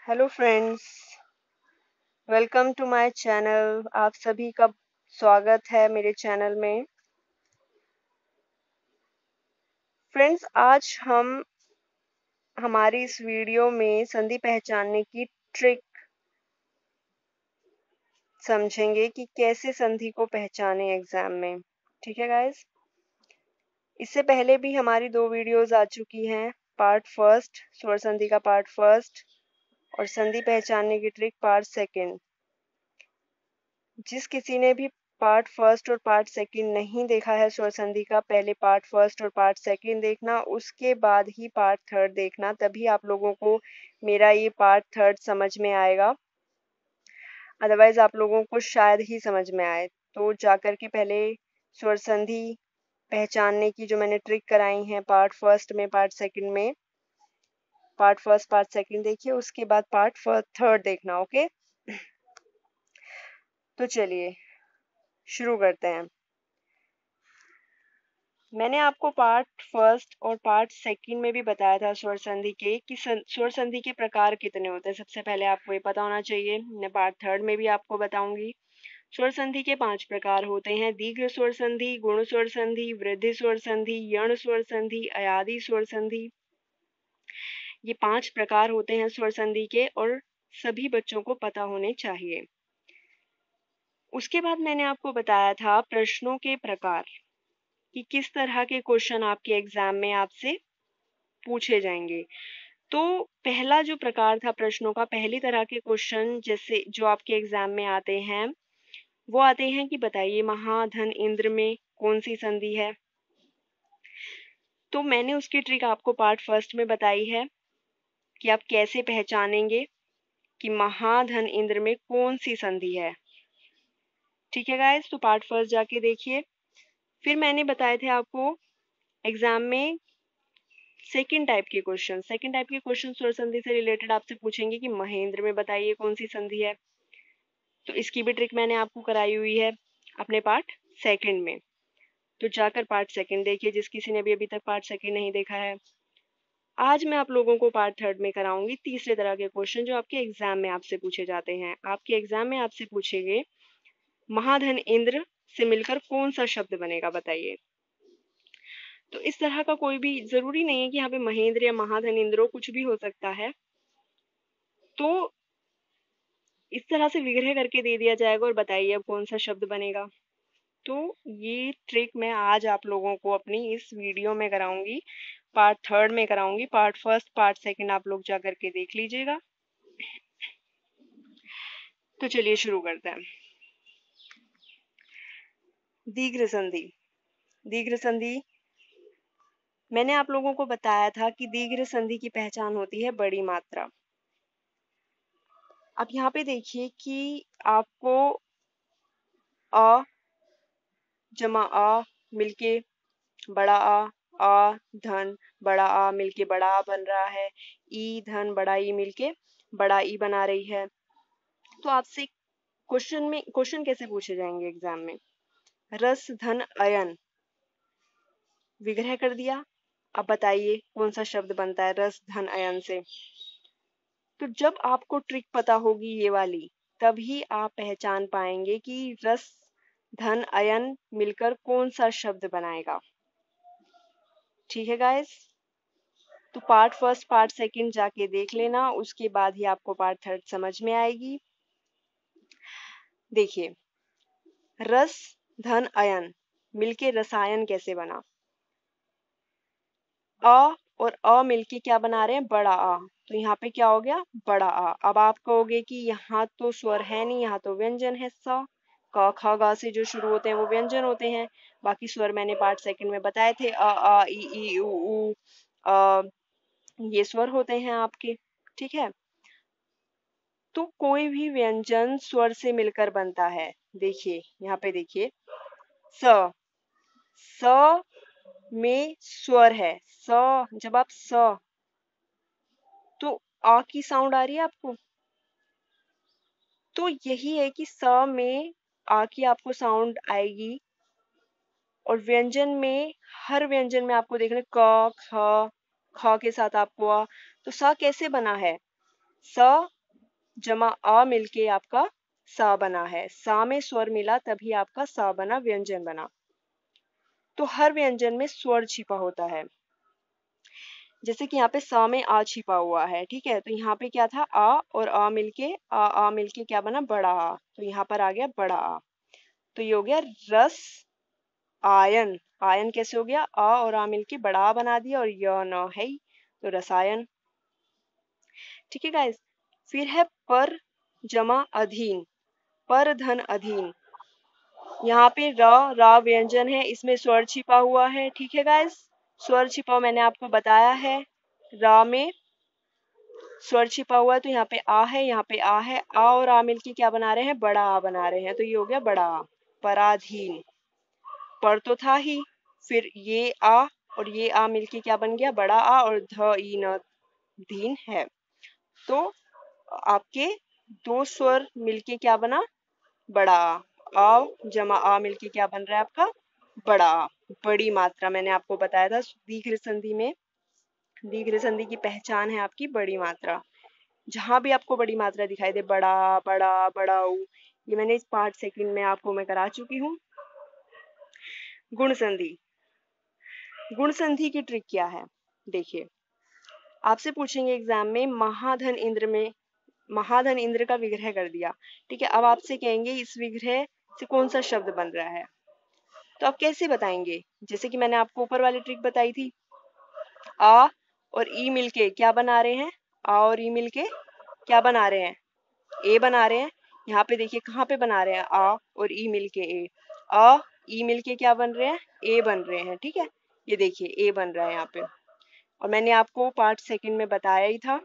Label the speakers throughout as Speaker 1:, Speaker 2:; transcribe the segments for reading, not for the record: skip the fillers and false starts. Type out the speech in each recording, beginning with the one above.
Speaker 1: Hello friends, welcome to my channel. आप सभी का स्वागत है मेरे चैनल में। फ्रेंड्स, आज हम हमारी इस वीडियो में संधि पहचानने की ट्रिक समझेंगे कि कैसे संधि को पहचाने एग्जाम में। ठीक है गाइस, इससे पहले भी हमारी 2 वीडियोस आ चुकी हैं। पार्ट फर्स्ट स्वर संधि का पार्ट फर्स्ट और संधि पहचानने की ट्रिक पार्ट सेकंड। जिस किसी ने भी पार्ट फर्स्ट और पार्ट सेकंड नहीं देखा है स्वर संधि का, पहले पार्ट फर्स्ट और पार्ट सेकंड देखना, उसके बाद ही पार्ट थर्ड देखना, तभी आप लोगों को मेरा ये पार्ट थर्ड समझ में आएगा। अदरवाइज आप लोगों को शायद ही समझ में आए। तो जाकर के पहले स्वर संधि पहचानने की जो मैंने ट्रिक कराई है पार्ट फर्स्ट में, पार्ट सेकंड में, पार्ट फर्स्ट पार्ट सेकंड देखिए, उसके बाद पार्ट थर्ड देखना। ओके, तो चलिए शुरू करते हैं। मैंने आपको पार्ट फर्स्ट और पार्ट सेकंड में भी बताया था स्वर संधि के कि स्वर संधि के प्रकार कितने होते हैं। सबसे पहले आपको ये पता होना चाहिए। मैं पार्ट थर्ड में भी आपको बताऊंगी। स्वर संधि के 5 प्रकार होते हैं: दीर्घ स्वर संधि, गुण स्वर संधि, वृद्धि स्वर संधि, यण स्वर संधि, अयादि स्वर संधि। ये 5 प्रकार होते हैं स्वर संधि के और सभी बच्चों को पता होने चाहिए। उसके बाद मैंने आपको बताया था प्रश्नों के प्रकार कि किस तरह के क्वेश्चन आपके एग्जाम में आपसे पूछे जाएंगे। तो पहला जो प्रकार था प्रश्नों का, पहली तरह के क्वेश्चन जैसे जो आपके एग्जाम में आते हैं वो आते हैं कि बताइए महाधन इंद्र में कौन सी संधि है। तो मैंने उसकी ट्रिक आपको पार्ट फर्स्ट में बताई है कि आप कैसे पहचानेंगे कि महाधन इंद्र में कौन सी संधि है। ठीक है गाइस, तो पार्ट फर्स्ट जाके देखिए। फिर मैंने बताए थे आपको एग्जाम में सेकंड टाइप के क्वेश्चन स्वर संधि से रिलेटेड आपसे पूछेंगे कि महेंद्र में बताइए कौन सी संधि है। तो इसकी भी ट्रिक मैंने आपको कराई हुई है अपने पार्ट सेकंड में। तो जाकर पार्ट सेकंड देखिए, जिस किसी ने भी अभी तक पार्ट सेकंड नहीं देखा है। आज मैं आप लोगों को पार्ट थर्ड में कराऊंगी तीसरे तरह के क्वेश्चन जो आपके एग्जाम में आपसे पूछे जाते हैं। आपके एग्जाम में आपसे पूछेंगे महाधन इंद्र से मिलकर कौन सा शब्द बनेगा, बताइए। तो इस तरह का कोई भी जरूरी नहीं है कि यहाँ पे महेंद्र या महाधन इंद्र हो, कुछ भी हो सकता है। तो इस तरह से विग्रह करके दे दिया जाएगा और बताइए अब कौन सा शब्द बनेगा। तो ये ट्रिक मैं आज आप लोगों को अपनी इस वीडियो में कराऊंगी, पार्ट थर्ड में कराऊंगी। पार्ट फर्स्ट पार्ट सेकंड आप लोग जा करके देख लीजिएगा। तो चलिए शुरू करते हैं। दीर्घ संधि। दीर्घ संधि मैंने आप लोगों को बताया था कि दीर्घ संधि की पहचान होती है बड़ी मात्रा। अब यहाँ पे देखिए कि आपको अ जमा आ मिलके बड़ा आ धन बड़ा आ मिलके बड़ा आ बन रहा है, ई धन बड़ा ई मिलके बड़ा ई बना रही है। तो आपसे क्वेश्चन कैसे पूछे जाएंगे एग्जाम में? रस धन अयन विग्रह कर दिया, अब बताइए कौन सा शब्द बनता है रस धन अयन से। तो जब आपको ट्रिक पता होगी ये वाली, तभी आप पहचान पाएंगे कि रस धन अयन मिलकर कौन सा शब्द बनाएगा। ठीक है गाइस, तो पार्ट फर्स्ट पार्ट सेकंड जाके देख लेना, उसके बाद ही आपको पार्ट थर्ड समझ में आएगी। देखिए, रस धन अयन मिलके रसायन कैसे बना। अ और अ मिलके क्या बना रहे हैं? बड़ा आ। तो यहाँ पे क्या हो गया? बड़ा आ। अब आप कहोगे कि यहाँ तो स्वर है नहीं, यहाँ तो व्यंजन है। स क ख ग से जो शुरू होते हैं वो व्यंजन होते हैं। बाकी स्वर मैंने पार्ट सेकंड में बताए थे, अ आ ई उ अ, ये स्वर होते हैं आपके। ठीक है, तो कोई भी व्यंजन स्वर से मिलकर बनता है। देखिए यहाँ पे देखिए, स स में स्वर है। स जब आप स, तो आ की साउंड आ रही है आपको। तो यही है कि स में आ की आपको साउंड आएगी और व्यंजन में हर व्यंजन में आपको देखना क ख ख के साथ आपको आ। तो स कैसे बना है? स जमा आ मिलके आपका सा बना है। सा में स्वर मिला तभी आपका सा बना, व्यंजन बना। तो हर व्यंजन में स्वर छिपा होता है। जैसे कि यहाँ पे सा में आ छिपा हुआ है, ठीक है। तो यहाँ पे क्या था, आ और आ मिलके क्या बना, बड़ा आ। तो यहाँ पर आ गया बड़ा आ। तो ये हो गया रस आयन। आयन कैसे हो गया, आ और आ मिलके बड़ा आ बना दिया, और य न है ही, तो रसायन। ठीक है गाइस। फिर है पर जमा अधीन, पर धन अधीन। यहाँ पे रा व्यंजन है, इसमें स्वर छिपा हुआ है। ठीक है गाइस, स्वर छिपा मैंने आपको बताया है। रा में स्वर छिपा हुआ है, तो यहाँ पे आ है, यहाँ पे आ है। आ और आ मिलके क्या बना रहे हैं, बड़ा आ बना रहे हैं। तो ये हो गया बड़ा आ। पराधीन, पर तो था ही, फिर ये आ और ये आ मिलके क्या बन गया, बड़ा आ, और ध ई न धीन है। तो आपके दो स्वर मिलके क्या बना, बड़ा आ जमा आ मिलके क्या बन रहा है आपका, बड़ा आ। बड़ी मात्रा मैंने आपको बताया था दीर्घ संधि में, दीर्घ संधि की पहचान है आपकी बड़ी मात्रा। जहां भी आपको बड़ी मात्रा दिखाई दे, बड़ा बड़ा बड़ाऊ, ये मैंने इस पार्ट सेकंड में आपको मैं करा चुकी हूँ। गुण संधि, गुण संधि की ट्रिक क्या है, देखिए। आपसे पूछेंगे एग्जाम में, महाधन इंद्र का विग्रह कर दिया, ठीक है। अब आपसे कहेंगे इस विग्रह से कौन सा शब्द बन रहा है, तो आप कैसे बताएंगे। जैसे कि मैंने आपको ऊपर वाली ट्रिक बताई थी, आ और ई मिलके क्या बना रहे हैं, आ और ई मिलके क्या बना रहे हैं, ए बना रहे हैं। यहाँ पे देखिए कहाँ पे बना रहे हैं, आ और ई मिलके ए, आ ई मिलके क्या बन रहे हैं, ए बन रहे हैं। ठीक है, ये देखिए ए बन रहा है यहाँ पे। और मैंने आपको पार्ट सेकंड में बताया ही था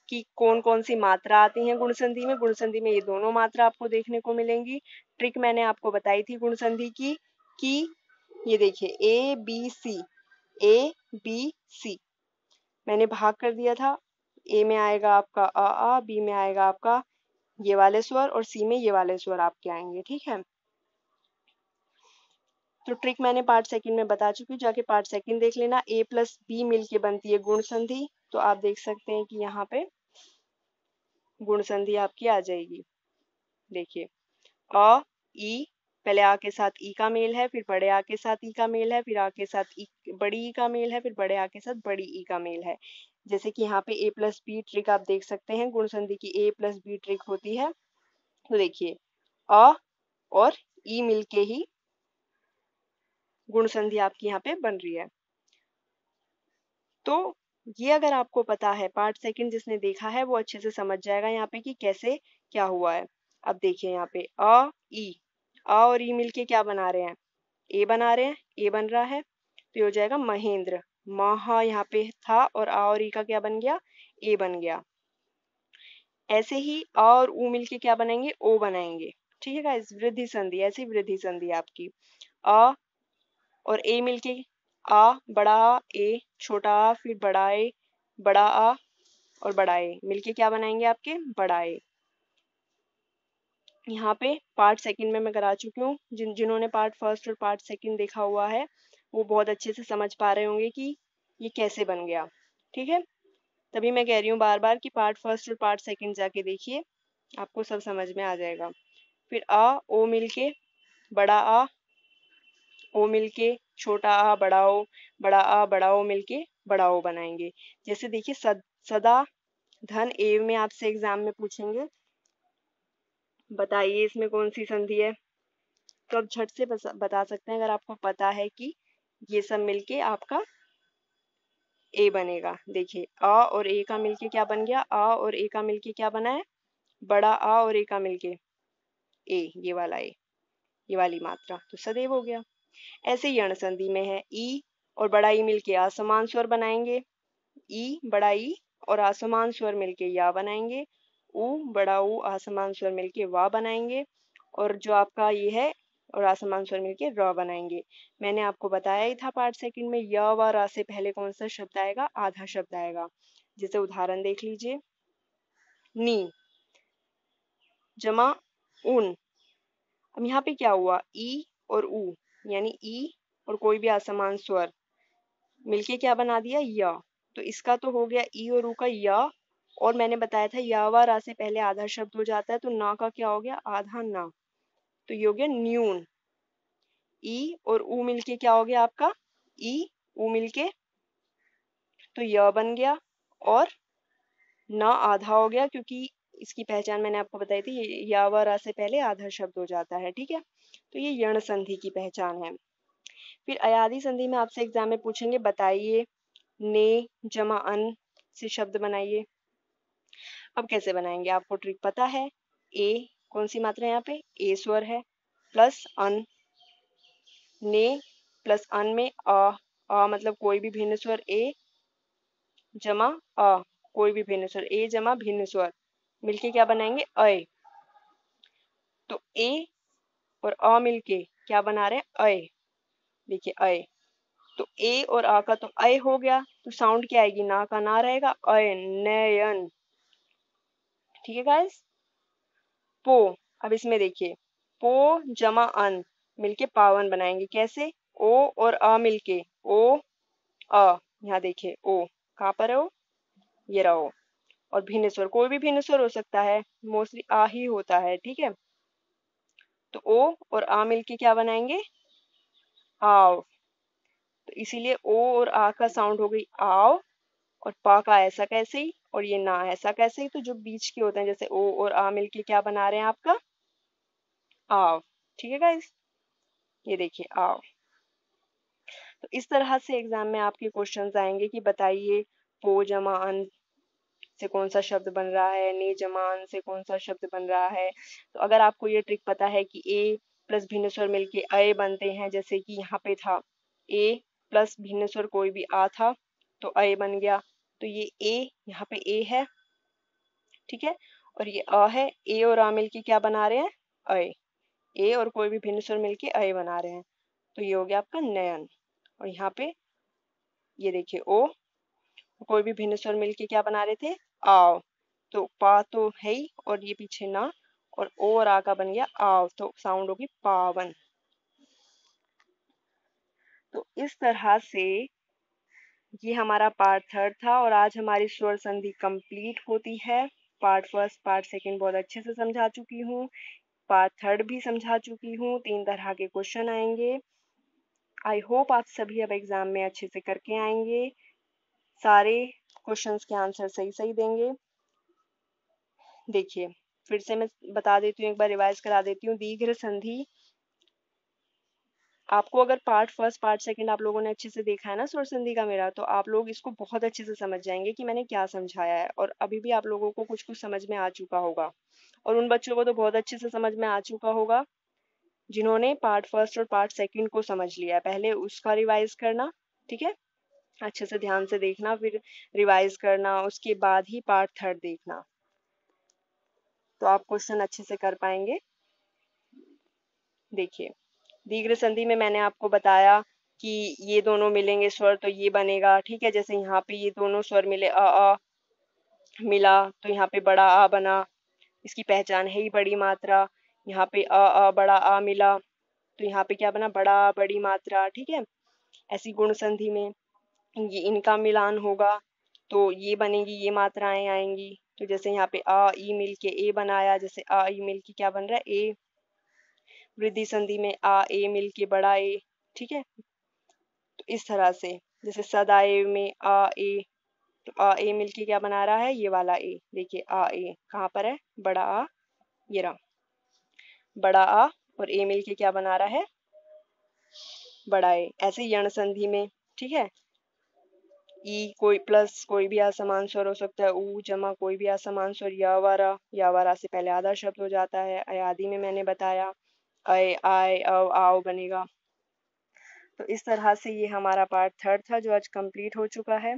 Speaker 1: कि कौन कौन सी मात्रा आती हैं गुण संधि में। गुण संधि में ये दोनों मात्रा आपको देखने को मिलेंगी। ट्रिक मैंने आपको बताई थी गुण संधि की, कि ये देखिए A B C, A B C मैंने भाग कर दिया था। ए में आएगा आपका आ, बी में आएगा आपका ये वाले स्वर, और सी में ये वाले स्वर आपके आएंगे। ठीक है, तो ट्रिक मैंने पार्ट सेकंड में बता चुकी हूँ, जाके पार्ट सेकंड देख लेना। ए प्लस बी मिलके बनती है गुण संधि। तो आप देख सकते हैं कि यहाँ पे गुण संधि आपकी आ जाएगी। देखिए अ ई, पहले आ के साथ ई का मेल है, फिर बड़े आ के साथ ई का मेल है, फिर आ के साथ ई बड़ी ई का मेल है, फिर बड़े आ के साथ बड़ी ई का मेल है। जैसे कि यहाँ पे ए प्लस बी ट्रिक आप देख सकते हैं, गुण संधि की ए प्लस बी ट्रिक होती है। तो देखिए अ और ई मिलके ही गुण संधि आपकी यहाँ पे बन रही है। तो ये अगर आपको पता है, पार्ट सेकंड जिसने देखा है वो अच्छे से समझ जाएगा यहाँ पे कि कैसे क्या हुआ है। अब देखिए यहाँ पे आ और ई मिलके क्या बना रहे हैं, ए बना रहे हैं, ए बन रहा है। तो ये हो जाएगा महेंद्र। महा यहाँ पे था और आ और ई का क्या बन गया, ए बन गया। ऐसे ही आ और ऊ मिलके क्या बनाएंगे, ओ बनाएंगे। ठीक है गाइस, वृद्धि संधि, ऐसी वृद्धि संधि आपकी। आ और ए मिलके आ, बड़ा आ, ए, छोटा आ, फिर बड़ा ए, बड़ा आ और बड़ा ए मिलके क्या बनाएंगे आपके, बड़ा ए। यहाँ पे पार्ट सेकंड में मैं करा चुकी हूँ। जिन्होंने पार्ट फर्स्ट और पार्ट सेकंड देखा हुआ है वो बहुत अच्छे से समझ पा रहे होंगे कि ये कैसे बन गया। ठीक है, तभी मैं कह रही हूँ बार बार कि पार्ट फर्स्ट और पार्ट सेकंड जाके देखिए, आपको सब समझ में आ जाएगा। फिर आ ओ मिलके बड़ा आ, ओ मिलके छोटा आ, बड़ा ओ, बड़ा आ बड़ा ओ मिलके बड़ा ओ बनाएंगे। जैसे देखिए सदा धन ए में आपसे एग्जाम में पूछेंगे, बताइए इसमें कौन सी संधि है। तो आप झट से बता सकते हैं अगर आपको पता है कि ये सब मिलके आपका ए बनेगा। देखिए आ और ए का मिलके क्या बन गया, आ और ए का मिलके क्या बना है, बड़ा आ और ए का मिलके ए, ये वाला ए, ये वाली मात्रा, तो सदैव हो गया। ऐसे ही यण संधि में है, ई और बड़ा ई मिलके असमान स्वर बनाएंगे, ई बड़ा ई और असमान स्वर मिलके या बनाएंगे, ऊ बड़ा ऊ असमान स्वर मिलके वा बनाएंगे, और जो आपका ये है और असमान स्वर मिलके र बनाएंगे। मैंने आपको बताया ही था पार्ट सेकंड में, य व र से पहले कौन सा शब्द आएगा, आधा शब्द आएगा। जैसे उदाहरण देख लीजिए, नी जमा उन। अब यहाँ पे क्या हुआ, ई और ऊ यानी ई और कोई भी असमान स्वर मिलके क्या बना दिया, य। तो इसका तो हो गया ई और ऊ का य और मैंने बताया था या व रा से पहले आधा शब्द हो जाता है तो ना का क्या हो गया, आधा ना, तो ये हो गया न्यून। ई और ऊ मिलके क्या हो गया आपका, ई ऊ मिलके तो य बन गया, और ना आधा हो गया क्योंकि इसकी पहचान मैंने आपको बताई थी, या व रा से पहले आधा शब्द हो जाता है, ठीक है। तो ये यण संधि की पहचान है। फिर अयादी संधि में आपसे एग्जाम में पूछेंगे, बताइए ने जमा अन से शब्द बनाइए। अब कैसे बनाएंगे, आपको ट्रिक पता है। ए कौन सी मात्रा है यहाँ पे, ए स्वर है, प्लस अन, ने प्लस अन में अ मतलब कोई भी भिन्न स्वर, ए जमा अ कोई भी भिन्न स्वर, ए जमा भिन्न स्वर मिलके क्या बनाएंगे, अय। तो ए और अ मिलके क्या बना रहे हैं, अय। देखिए अय, तो ए और आ का तो अय हो गया, तो साउंड क्या आएगी, ना का ना रहेगा, अय नयन। ठीक है गाइस। पो, अब इसमें देखिए पो जमा अन मिलके पावन बनाएंगे, कैसे, ओ और अ मिलके ओ अ, यहाँ देखिए ओ कहाँ पर है, ओ ये रहो। और भिन्न स्वर कोई भी भिन्न स्वर हो सकता है, मोस्टली आ ही होता है, ठीक है। तो ओ और आ मिलके क्या बनाएंगे, आओ। तो इसीलिए ओ और आ का साउंड हो गई आओ, और पा का ऐसा कैसे ही, और ये ना ऐसा कैसे ही, तो जो बीच के होते हैं जैसे ओ और आ मिलके क्या बना रहे हैं आपका, आओ। ठीक है गाइस, ये देखिए आओ। तो इस तरह से एग्जाम में आपके क्वेश्चंस आएंगे कि बताइए पो जमा अन से कौन सा शब्द बन रहा है, ने जमा अन से कौन सा शब्द बन रहा है। तो अगर आपको ये ट्रिक पता है कि ए प्लस भिन्न स्वर मिलके अय बनते हैं, जैसे कि यहाँ पे था ए प्लस भिन्न स्वर कोई भी आ था तो अय बन गया, तो ये ए यहाँ पे ए है, ठीक है, और ये अ है, ए और आ मिलके क्या बना रहे हैं, अय। ए और कोई भी भिन्न स्वर मिलके अय बना रहे हैं, तो ये हो गया आपका नयन। और यहाँ पे ये देखिए ओ, कोई भी भिन्न स्वर मिलके क्या बना रहे थे, आओ। तो पा तो है ही, और ये पीछे ना, और ओ और आ का बन गया आओ, तो साउंड होगी पावन। तो इस तरह से ये हमारा पार्ट थर्ड था, और आज हमारी स्वर संधि कंप्लीट होती है। पार्ट फर्स्ट पार्ट सेकंड बहुत अच्छे से समझा चुकी हूँ, पार्ट थर्ड भी समझा चुकी हूँ। 3 तरह के क्वेश्चन आएंगे। आई होप आप सभी अब एग्जाम में अच्छे से करके आएंगे, सारे क्वेश्चंस के आंसर सही सही देंगे। देखिए फिर से मैं बता देती हूँ, एक बार रिवाइज करा देती हूँ। दीर्घ संधि, आपको अगर पार्ट फर्स्ट पार्ट सेकंड आप लोगों ने अच्छे से देखा है ना स्वर संधि का मेरा, तो आप लोग इसको बहुत अच्छे से समझ जाएंगे कि मैंने क्या समझाया है, और अभी भी आप लोगों को कुछ कुछ समझ में आ चुका होगा, और उन बच्चों को तो बहुत अच्छे से समझ में आ चुका होगा जिन्होंने पार्ट फर्स्ट और पार्ट सेकंड को समझ लिया है। पहले उसका रिवाइज करना, ठीक है, अच्छे से ध्यान से देखना, फिर रिवाइज करना, उसके बाद ही पार्ट थर्ड देखना, तो आप क्वेश्चन अच्छे से कर पाएंगे। देखिए दीर्घ संधि में मैंने आपको बताया कि ये दोनों मिलेंगे स्वर तो ये बनेगा, ठीक है। जैसे यहाँ पे ये दोनों स्वर मिले, अ मिला तो यहाँ पे बड़ा आ बना, इसकी पहचान है ही बड़ी मात्रा। यहाँ पे बड़ा आ मिला तो यहाँ पे क्या बना, बड़ा आ बड़ी मात्रा, ठीक है। ऐसी गुण संधि में ये इनका मिलान होगा तो ये बनेगी, ये मात्राएं आएंगी। तो जैसे यहाँ पे आ ई मिल के ए बनाया, जैसे आ ई मिल के क्या बन रहा है, ए। वृद्धि संधि में आ ए मिल के बड़ा ए, ठीक है। तो इस तरह से जैसे सदाए में आ ए, तो आ ए मिलके क्या बना रहा है, ये वाला ए। देखिए आ ए कहाँ पर है, बड़ा आ, ये रहा बड़ा आ, और ए मिलके क्या बना रहा है, बड़ा ए। ऐसे यण संधि में, ठीक है, ई कोई प्लस कोई भी असमान स्वर हो सकता है, ऊ जमा कोई भी असमान स्वर, या वारा से पहले आधा शब्द हो जाता है। अयादी में मैंने बताया अय आय अव आओ बनेगा। तो इस तरह से ये हमारा पार्ट थर्ड था जो आज कंप्लीट हो चुका है,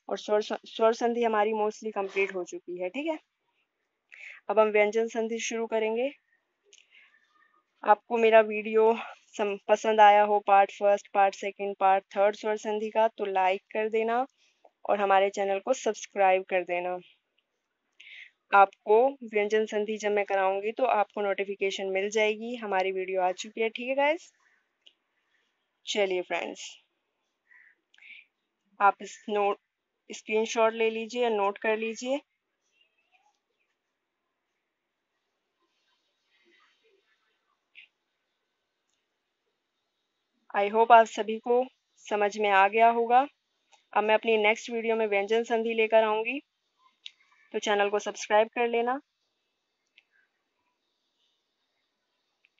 Speaker 1: और स्वर संधि हमारी मोस्टली कंप्लीट हो चुकी है, ठीक है। अब हम व्यंजन संधि शुरू करेंगे। आपको मेरा वीडियो पसंद आया हो, part first part second part third स्वर संधि का, तो लाइक कर देना और हमारे चैनल को सब्सक्राइब कर देना। आपको व्यंजन संधि जब मैं कराऊंगी तो आपको नोटिफिकेशन मिल जाएगी, हमारी वीडियो आ चुकी है, ठीक है गाइस। चलिए फ्रेंड्स, आप इस नोट स्क्रीनशॉट ले लीजिए, नोट कर लीजिए आई होप आप सभी को समझ में आ गया होगा। अब मैं अपनी नेक्स्ट वीडियो में व्यंजन संधि लेकर आऊंगी, तो चैनल को सब्सक्राइब कर लेना।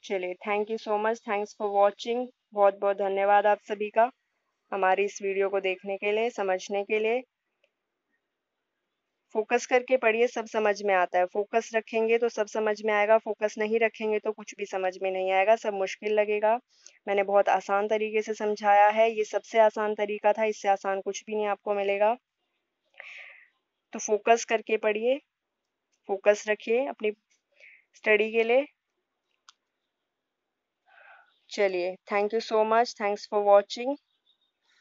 Speaker 1: चलिए, thank you so much, thanks for watching. बहुत बहुत धन्यवाद आप सभी का हमारी इस वीडियो को देखने के लिए, समझने के लिए। फोकस करके पढ़िए, सब समझ में आता है। फोकस रखेंगे तो सब समझ में आएगा, फोकस नहीं रखेंगे तो कुछ भी समझ में नहीं आएगा, सब मुश्किल लगेगा। मैंने बहुत आसान तरीके से समझाया है, ये सबसे आसान तरीका था, इससे आसान कुछ भी नहीं आपको मिलेगा। तो फोकस करके पढ़िए, फोकस रखिए अपनी स्टडी के लिए। चलिए, thank you so much, thanks for watching.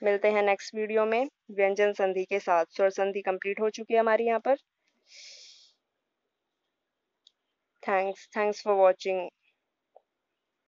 Speaker 1: मिलते हैं नेक्स्ट वीडियो में व्यंजन संधि के साथ। स्वर संधि कंप्लीट हो चुकी है हमारी यहाँ पर। Thanks for watching.